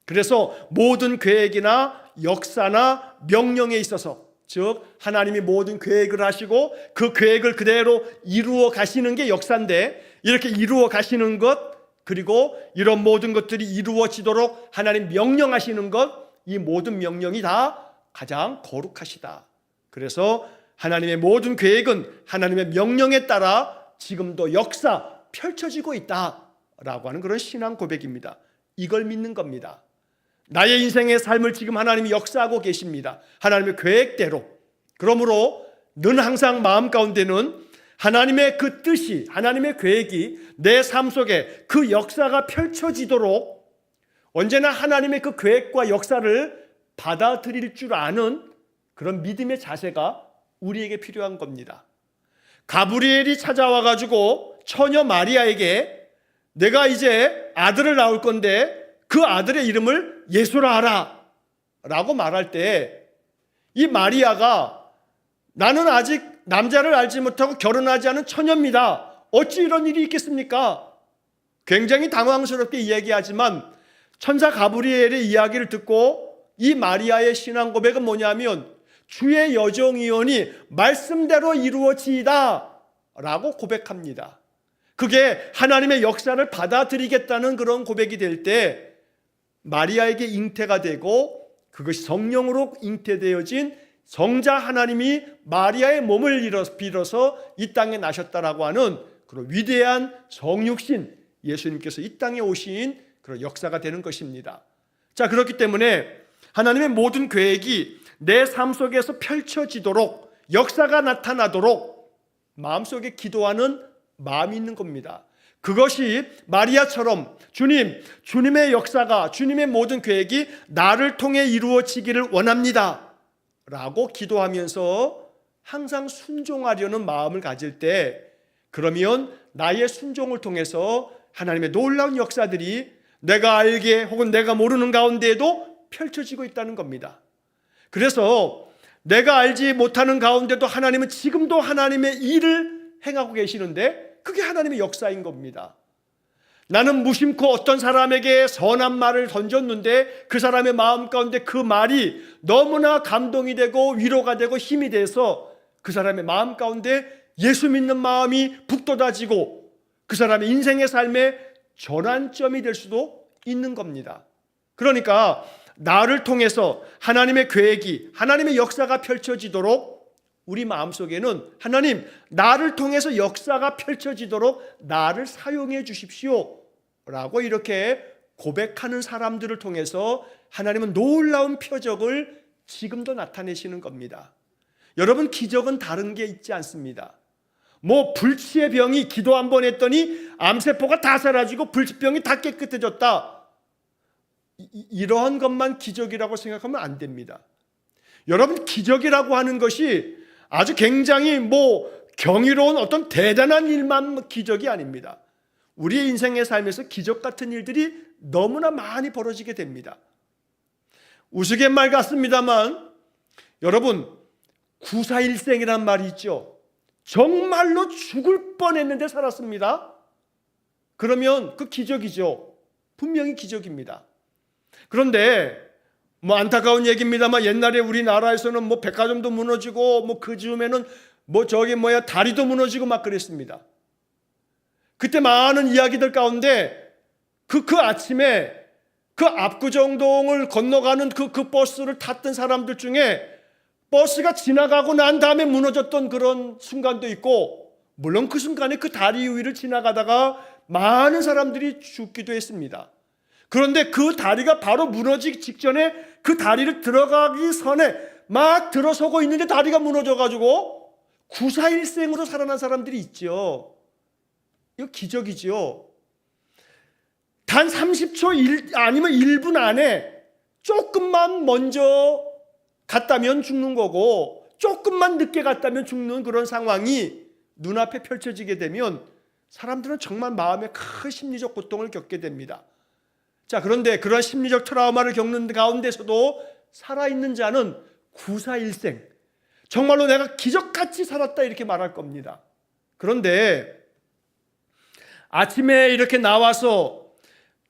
그래서 모든 계획이나 역사나 명령에 있어서, 즉 하나님이 모든 계획을 하시고 그 계획을 그대로 이루어 가시는 게 역사인데, 이렇게 이루어 가시는 것, 그리고 이런 모든 것들이 이루어지도록 하나님 명령하시는 것, 이 모든 명령이 다 가장 거룩하시다. 그래서 하나님의 모든 계획은 하나님의 명령에 따라 지금도 역사 펼쳐지고 있다라고 하는 그런 신앙 고백입니다. 이걸 믿는 겁니다. 나의 인생의 삶을 지금 하나님이 역사하고 계십니다. 하나님의 계획대로. 그러므로 늘 항상 마음 가운데는 하나님의 그 뜻이, 하나님의 계획이 내 삶 속에 그 역사가 펼쳐지도록 언제나 하나님의 그 계획과 역사를 받아들일 줄 아는 그런 믿음의 자세가 우리에게 필요한 겁니다. 가브리엘이 찾아와 가지고 처녀 마리아에게 내가 이제 아들을 낳을 건데 그 아들의 이름을 예수라 하라 라고 말할 때 이 마리아가 나는 아직 남자를 알지 못하고 결혼하지 않은 처녀입니다. 어찌 이런 일이 있겠습니까? 굉장히 당황스럽게 이야기하지만 천사 가브리엘의 이야기를 듣고 이 마리아의 신앙 고백은 뭐냐면 주의 여정이오니 말씀대로 이루어지이다 라고 고백합니다. 그게 하나님의 역사를 받아들이겠다는 그런 고백이 될 때 마리아에게 잉태가 되고 그것이 성령으로 잉태되어진 성자 하나님이 마리아의 몸을 빌어서 이 땅에 나셨다라고 하는 그런 위대한 성육신 예수님께서 이 땅에 오신 그런 역사가 되는 것입니다. 자, 그렇기 때문에 하나님의 모든 계획이 내 삶 속에서 펼쳐지도록, 역사가 나타나도록 마음속에 기도하는 마음이 있는 겁니다. 그것이 마리아처럼 주님의 역사가, 주님의 모든 계획이 나를 통해 이루어지기를 원합니다 라고 기도하면서 항상 순종하려는 마음을 가질 때, 그러면 나의 순종을 통해서 하나님의 놀라운 역사들이 내가 알게 혹은 내가 모르는 가운데에도 펼쳐지고 있다는 겁니다. 그래서 내가 알지 못하는 가운데도 하나님은 지금도 하나님의 일을 행하고 계시는데 그게 하나님의 역사인 겁니다. 나는 무심코 어떤 사람에게 선한 말을 던졌는데 그 사람의 마음 가운데 그 말이 너무나 감동이 되고 위로가 되고 힘이 돼서 그 사람의 마음 가운데 예수 믿는 마음이 북돋아지고 그 사람의 인생의 삶의 전환점이 될 수도 있는 겁니다. 그러니까 나를 통해서 하나님의 계획이, 하나님의 역사가 펼쳐지도록 우리 마음속에는 하나님, 나를 통해서 역사가 펼쳐지도록 나를 사용해 주십시오 라고 이렇게 고백하는 사람들을 통해서 하나님은 놀라운 표적을 지금도 나타내시는 겁니다. 여러분, 기적은 다른 게 있지 않습니다. 불치의 병이 기도 한 번 했더니 암세포가 다 사라지고 불치병이 다 깨끗해졌다, 이러한 것만 기적이라고 생각하면 안 됩니다. 여러분, 기적이라고 하는 것이 아주 굉장히 경이로운 어떤 대단한 일만 기적이 아닙니다. 우리의 인생의 삶에서 기적 같은 일들이 너무나 많이 벌어지게 됩니다. 우스갯말 같습니다만 여러분, 구사일생이란 말이 있죠. 정말로 죽을 뻔했는데 살았습니다. 그러면 그 기적이죠. 분명히 기적입니다. 그런데 뭐 안타까운 얘기입니다만 옛날에 우리나라에서는 뭐 백화점도 무너지고 뭐 그 즈음에는 뭐 다리도 무너지고 막 그랬습니다. 그때 많은 이야기들 가운데 그 아침에 그 압구정동을 건너가는 그 버스를 탔던 사람들 중에 버스가 지나가고 난 다음에 무너졌던 그런 순간도 있고, 물론 그 순간에 그 다리 위를 지나가다가 많은 사람들이 죽기도 했습니다. 그런데 그 다리가 바로 무너지기 직전에 그 다리를 들어가기 전에 막 들어서고 있는데 다리가 무너져가지고 구사일생으로 살아난 사람들이 있죠. 이거 기적이죠. 단 30초 아니면 1분 안에 조금만 먼저 갔다면 죽는 거고 조금만 늦게 갔다면 죽는 그런 상황이 눈앞에 펼쳐지게 되면 사람들은 정말 마음에 큰 심리적 고통을 겪게 됩니다. 자, 그런데 그런 심리적 트라우마를 겪는 가운데서도 살아있는 자는 구사일생, 정말로 내가 기적같이 살았다 이렇게 말할 겁니다. 그런데 아침에 이렇게 나와서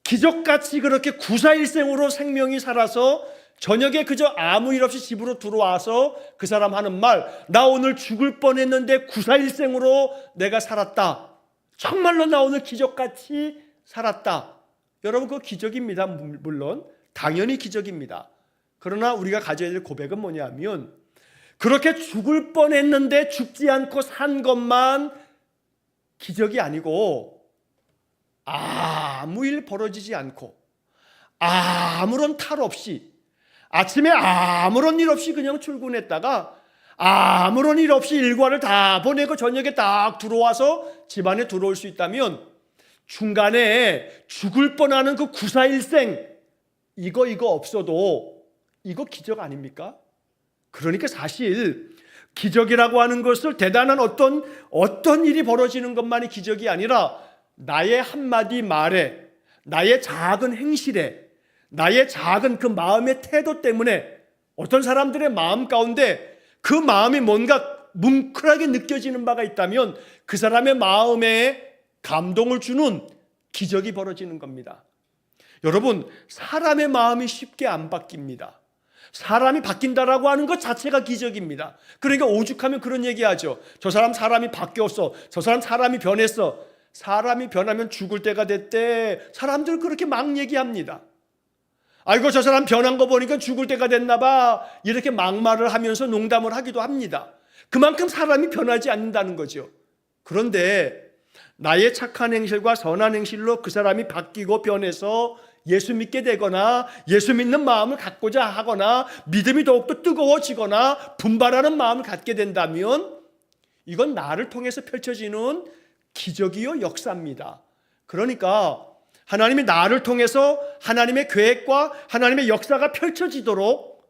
기적같이 그렇게 구사일생으로 생명이 살아서 저녁에 그저 아무 일 없이 집으로 들어와서 그 사람 하는 말, 나 오늘 죽을 뻔했는데 구사일생으로 내가 살았다. 정말로 나 오늘 기적같이 살았다. 여러분, 그거 기적입니다. 물론 당연히 기적입니다. 그러나 우리가 가져야 될 고백은 뭐냐면, 그렇게 죽을 뻔했는데 죽지 않고 산 것만 기적이 아니고 아무 일 벌어지지 않고 아무런 탈 없이 아침에 아무런 일 없이 그냥 출근했다가 아무런 일 없이 일과를 다 보내고 저녁에 딱 들어와서 집안에 들어올 수 있다면, 중간에 죽을 뻔하는 그 구사일생 이거 없어도 이거 기적 아닙니까? 그러니까 사실 기적이라고 하는 것을 대단한 어떤 일이 벌어지는 것만이 기적이 아니라 나의 한마디 말에, 나의 작은 행실에, 나의 작은 그 마음의 태도 때문에 어떤 사람들의 마음 가운데 그 마음이 뭔가 뭉클하게 느껴지는 바가 있다면 그 사람의 마음에 감동을 주는 기적이 벌어지는 겁니다. 여러분, 사람의 마음이 쉽게 안 바뀝니다. 사람이 바뀐다라고 하는 것 자체가 기적입니다. 그러니까 오죽하면 그런 얘기하죠. 저 사람이 바뀌었어. 저 사람이 변했어. 사람이 변하면 죽을 때가 됐대. 사람들 그렇게 막 얘기합니다. 아이고, 저 사람 변한 거 보니까 죽을 때가 됐나 봐. 이렇게 막말을 하면서 농담을 하기도 합니다. 그만큼 사람이 변하지 않는다는 거죠. 그런데 나의 착한 행실과 선한 행실로 그 사람이 바뀌고 변해서 예수 믿게 되거나 예수 믿는 마음을 갖고자 하거나 믿음이 더욱더 뜨거워지거나 분발하는 마음을 갖게 된다면 이건 나를 통해서 펼쳐지는 기적이요 역사입니다. 그러니까 하나님이 나를 통해서 하나님의 계획과 하나님의 역사가 펼쳐지도록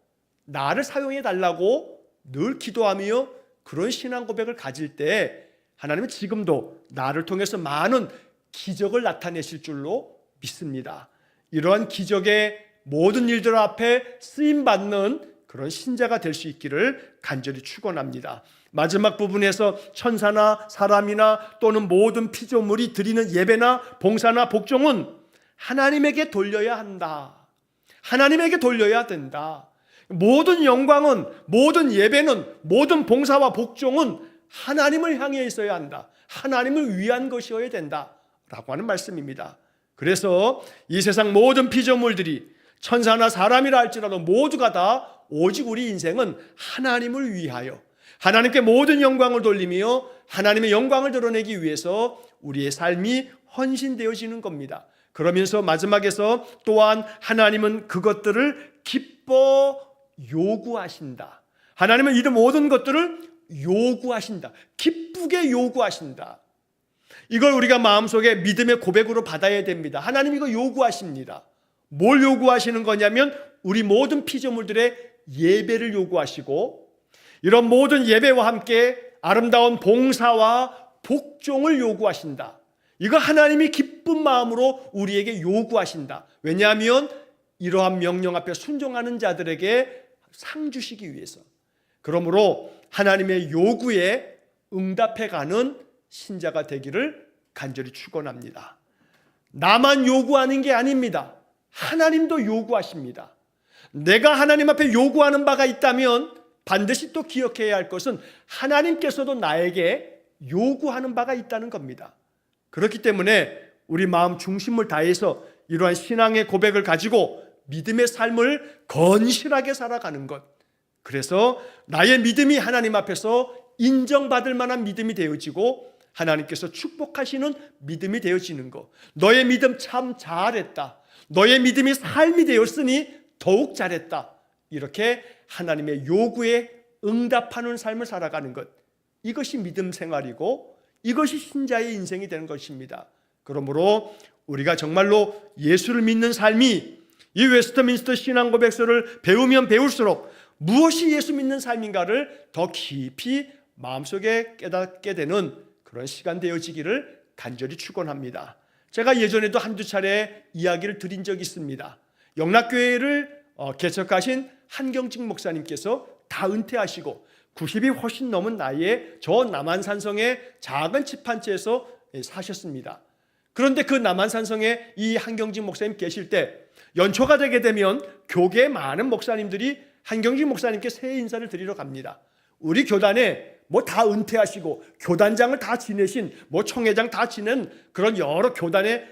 나를 사용해 달라고 늘 기도하며 그런 신앙 고백을 가질 때 하나님은 지금도 나를 통해서 많은 기적을 나타내실 줄로 믿습니다. 이러한 기적의 모든 일들 앞에 쓰임받는 그런 신자가 될 수 있기를 간절히 축원합니다. 마지막 부분에서 천사나 사람이나 또는 모든 피조물이 드리는 예배나 봉사나 복종은 하나님에게 돌려야 한다. 하나님에게 돌려야 된다. 모든 영광은, 모든 예배는, 모든 봉사와 복종은 하나님을 향해 있어야 한다. 하나님을 위한 것이어야 된다라고 하는 말씀입니다. 그래서 이 세상 모든 피조물들이 천사나 사람이라 할지라도 모두가 다 오직 우리 인생은 하나님을 위하여 하나님께 모든 영광을 돌리며 하나님의 영광을 드러내기 위해서 우리의 삶이 헌신되어지는 겁니다. 그러면서 마지막에서 또한 하나님은 그것들을 기뻐 요구하신다. 하나님은 이 모든 것들을 요구하신다. 기쁘게 요구하신다. 이걸 우리가 마음속에 믿음의 고백으로 받아야 됩니다. 하나님 이거 요구하십니다. 뭘 요구하시는 거냐면 우리 모든 피조물들의 예배를 요구하시고 이런 모든 예배와 함께 아름다운 봉사와 복종을 요구하신다. 이거 하나님이 기쁜 마음으로 우리에게 요구하신다. 왜냐하면 이러한 명령 앞에 순종하는 자들에게 상 주시기 위해서, 그러므로 하나님의 요구에 응답해가는 신자가 되기를 간절히 축원합니다. 나만 요구하는 게 아닙니다. 하나님도 요구하십니다. 내가 하나님 앞에 요구하는 바가 있다면 반드시 또 기억해야 할 것은 하나님께서도 나에게 요구하는 바가 있다는 겁니다. 그렇기 때문에 우리 마음 중심을 다해서 이러한 신앙의 고백을 가지고 믿음의 삶을 건실하게 살아가는 것, 그래서 나의 믿음이 하나님 앞에서 인정받을 만한 믿음이 되어지고 하나님께서 축복하시는 믿음이 되어지는 것, 너의 믿음 참 잘했다, 너의 믿음이 삶이 되었으니 더욱 잘했다, 이렇게 하나님의 요구에 응답하는 삶을 살아가는 것, 이것이 믿음 생활이고 이것이 신자의 인생이 되는 것입니다. 그러므로 우리가 정말로 예수를 믿는 삶이 이 웨스트민스터 신앙고백서를 배우면 배울수록 무엇이 예수 믿는 삶인가를 더 깊이 마음속에 깨닫게 되는 그런 시간 되어지기를 간절히 축원합니다. 제가 예전에도 한두 차례 이야기를 드린 적이 있습니다. 영락교회를 개척하신 한경직 목사님께서 다 은퇴하시고 90이 훨씬 넘은 나이에 저 남한산성의 작은 집 한 채에서 사셨습니다. 그런데 그 남한산성에 이 한경직 목사님 계실 때 연초가 되게 되면 교계의 많은 목사님들이 한경직 목사님께 새해 인사를 드리러 갑니다. 우리 교단에 뭐 다 은퇴하시고 교단장을 다 지내신 총회장 다 지낸 그런 여러 교단에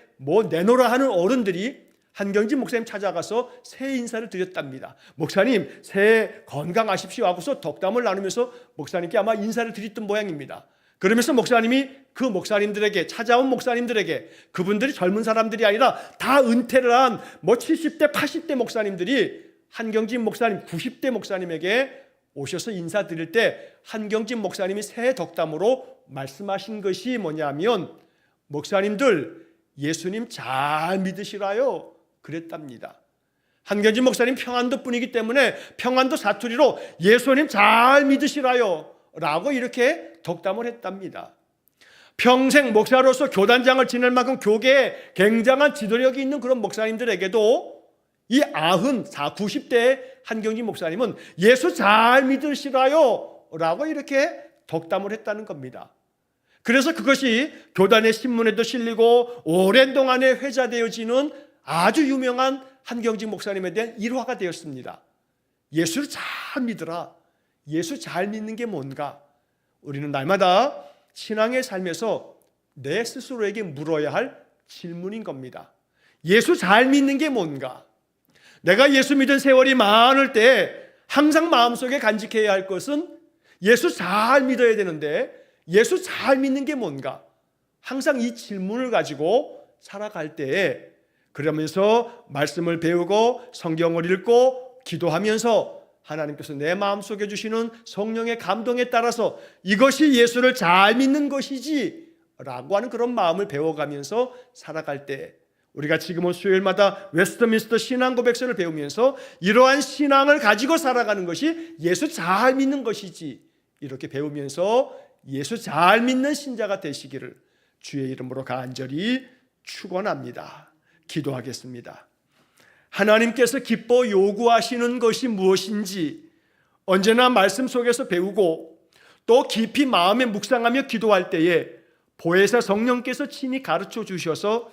내놓으라 하는 어른들이 한경직 목사님 찾아가서 새해 인사를 드렸답니다. 목사님 새해 건강하십시오 하고서 덕담을 나누면서 목사님께 아마 인사를 드렸던 모양입니다. 그러면서 목사님이 그 목사님들에게, 찾아온 목사님들에게, 그분들이 젊은 사람들이 아니라 다 은퇴를 한 70대 80대 목사님들이 한경직 목사님 90대 목사님에게 오셔서 인사드릴 때 한경직 목사님이 새해 덕담으로 말씀하신 것이 뭐냐면, 목사님들 예수님 잘 믿으시라요 그랬답니다. 한경직 목사님 평안도 분이기 때문에 평안도 사투리로 예수님 잘 믿으시라요 라고 이렇게 덕담을 했답니다. 평생 목사로서 교단장을 지낼 만큼 교계에 굉장한 지도력이 있는 그런 목사님들에게도 이 90대 한경직 목사님은 예수 잘 믿으시라요 라고 이렇게 덕담을 했다는 겁니다. 그래서 그것이 교단의 신문에도 실리고 오랜 동안에 회자되어지는 아주 유명한 한경직 목사님에 대한 일화가 되었습니다. 예수를 잘 믿으라. 예수 잘 믿는 게 뭔가? 우리는 날마다 신앙의 삶에서 내 스스로에게 물어야 할 질문인 겁니다. 예수 잘 믿는 게 뭔가? 내가 예수 믿은 세월이 많을 때 항상 마음속에 간직해야 할 것은 예수 잘 믿어야 되는데 예수 잘 믿는 게 뭔가? 항상 이 질문을 가지고 살아갈 때에, 그러면서 말씀을 배우고 성경을 읽고 기도하면서 하나님께서 내 마음속에 주시는 성령의 감동에 따라서 이것이 예수를 잘 믿는 것이지 라고 하는 그런 마음을 배워가면서 살아갈 때, 우리가 지금은 수요일마다 웨스트민스터 신앙고백서를 배우면서 이러한 신앙을 가지고 살아가는 것이 예수 잘 믿는 것이지, 이렇게 배우면서 예수 잘 믿는 신자가 되시기를 주의 이름으로 간절히 축원합니다. 기도하겠습니다. 하나님께서 기뻐 요구하시는 것이 무엇인지 언제나 말씀 속에서 배우고 또 깊이 마음에 묵상하며 기도할 때에 보혜사 성령께서 친히 가르쳐 주셔서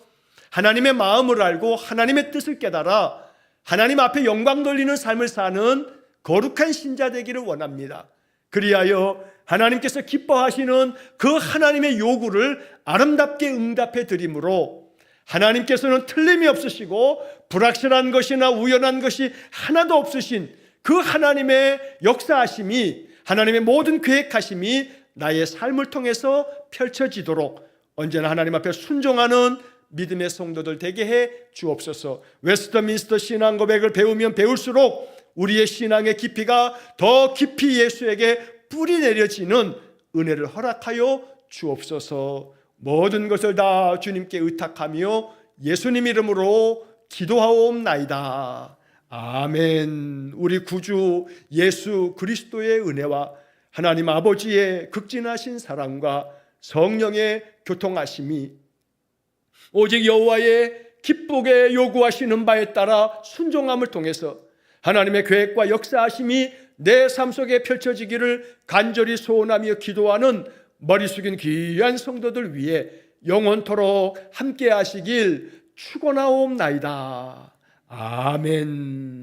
하나님의 마음을 알고 하나님의 뜻을 깨달아 하나님 앞에 영광 돌리는 삶을 사는 거룩한 신자 되기를 원합니다. 그리하여 하나님께서 기뻐하시는 그 하나님의 요구를 아름답게 응답해 드림으로 하나님께서는 틀림이 없으시고 불확실한 것이나 우연한 것이 하나도 없으신 그 하나님의 역사하심이, 하나님의 모든 계획하심이 나의 삶을 통해서 펼쳐지도록 언제나 하나님 앞에 순종하는 믿음의 성도들 되게 해 주옵소서. 웨스트민스터 신앙고백을 배우면 배울수록 우리의 신앙의 깊이가 더 깊이 예수에게 뿌리 내려지는 은혜를 허락하여 주옵소서. 모든 것을 다 주님께 의탁하며 예수님 이름으로 기도하옵나이다. 아멘. 우리 구주 예수 그리스도의 은혜와 하나님 아버지의 극진하신 사랑과 성령의 교통하심이 오직 여호와의 기쁘게 요구하시는 바에 따라 순종함을 통해서 하나님의 계획과 역사하심이 내 삶 속에 펼쳐지기를 간절히 소원하며 기도하는 머리 숙인 귀한 성도들 위해 영원토록 함께 하시길 축원하옵나이다. 아멘.